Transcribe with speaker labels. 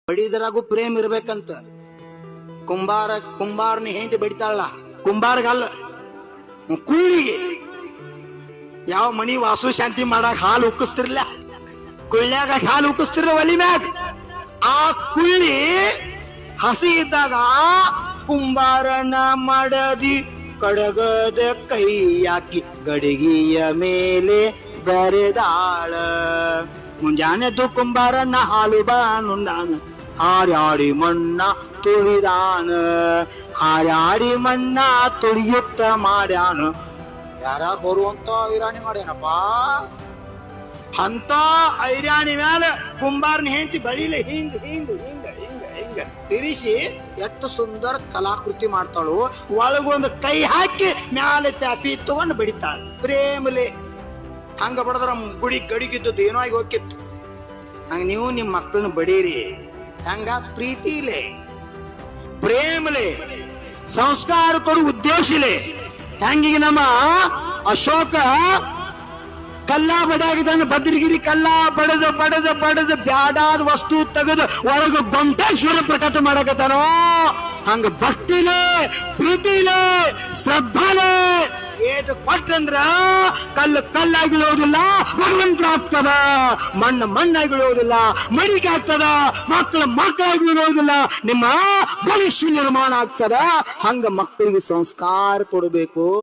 Speaker 1: ಬಡಿದ್ರಾಗೂ ಪ್ರೇಮ್ ಇರ್ಬೇಕಂತ. ಕುಂಬಾರನ ಹೆಂಡತಿ ಬಡಿತಾಳ, ಕುಂಬಾರ್ಗಲ್ಲ ಕುಳ್ಳಿಗೆ. ಯಾವ ಮನಿ ವಾಸು ಶಾಂತಿ ಮಾಡಾಕ ಹಾಲು ಉಕ್ಕಿಸ್ತಿರ್ಲ, ಕುಳ್ಳ್ಯಾಗ ಹಾಲು ಉಕ್ಕಿಸ್ತಿರ್ಲ ಒಲಿ ಮ್ಯಾಗ. ಆ ಕುಳ್ಳಿ ಹಸಿ ಇದ್ದಾಗ ಕುಂಬಾರನ ಮಾಡದಿ ಕಡಗದ ಕೈ ಹಾಕಿ ಗಡಿಗೆಯ ಮೇಲೆ ಬರೆದಾಳ. ಮುಂಜಾನೆದ್ದು ಕುಂಬಾರನ ಹಾಲು ಬಾನುಂಡಾನ, ಆರ್ಯಾಡಿ ಮಣ್ಣ ತುಳಿದಾನ, ಆರ್ಯಾಡಿ ಮಣ್ಣ ತುಳಿಯುತ್ತ ಮಾಡ್ಯಾನ. ಯಾರ್ಯಾರು ಬರುವಂತ ಐರಾಣಿ ಮಾಡ್ಯಾನಪ್ಪ. ಅಂತ ಐರಾಣಿ ಮ್ಯಾಲ ಕುಂಬಾರನ ಹೆಂಡತಿ ಬಳಿಲೆ ಹಿಂಗ ಹಿಂಗ ಹಿಂಗ ಹಿಂಗ ಹಿಂಗ ತಿರಿಸಿ ಎಷ್ಟು ಸುಂದರ ಕಲಾಕೃತಿ ಮಾಡ್ತಾಳು. ಒಳಗೊಂದು ಕೈ ಹಾಕಿ ಮ್ಯಾಲೆ ತ್ಯಾಪಿ ತಗೊಂಡು ಬಡಿತಾಳ ಪ್ರೇಮಲೆ. ಹಂಗ ಬಡದ್ರ ಗುಡಿ ಗಡಿಗಿದ್ದದ್ದು ಏನೋ ಆಗಿ ಹೋಗಿತ್ತು. ಹಂಗ ನೀವು ನಿಮ್ಮ ಮಕ್ಕಳನ್ನ ಬಡೀರಿ. ಹಂಗ ಪ್ರೀತಿಲೆ, ಪ್ರೇಮಲೆ, ಸಂಸ್ಕಾರ ಕೊಡು ಉದ್ದೇಶಲೆ. ಹಂಗಿಗೆ ನಮ್ಮ ಅಶೋಕ ಕಲ್ಲ ಬಡಿಯಾಗಿದ್ದಾನೆ. ಭದ್ರಗಿರಿ ಕಲ್ಲ ಬಡದ ಬಡದ ಬಡದ ಬ್ಯಾಡಾದ ವಸ್ತು ತೆಗೆದು ಒಳಗ ಗೊಂಟೇಶ್ವರ ಪ್ರಕಟ ಮಾಡಕತ್ತಾನೋ. ಹಂಗ ಭಕ್ತಿಲೆ, ಪ್ರೀತಿಲೆ, ಶ್ರದ್ಧಾಲೆ ಏಟು ಕೊಟ್ಟಂದ್ರ ಕಲ್ಲು ಕಲ್ಲಾಗಿ ಬೀಳೋದಿಲ್ಲ, ಭಗವಂತ ಆಗ್ತದ. ಮಣ್ಣು ಮಣ್ಣಾಗಿ ಬೀಳೋದಿಲ್ಲ, ಮಡಿಕೆ ಆಗ್ತದ. ಮಕ್ಕಳಾಗಿ ಬೀಳೋದಿಲ್ಲ, ನಿಮ್ಮ ಭವಿಷ್ಯ ನಿರ್ಮಾಣ ಆಗ್ತದ. ಹಂಗ ಮಕ್ಕಳಿಗೆ ಸಂಸ್ಕಾರ ಕೊಡಬೇಕು.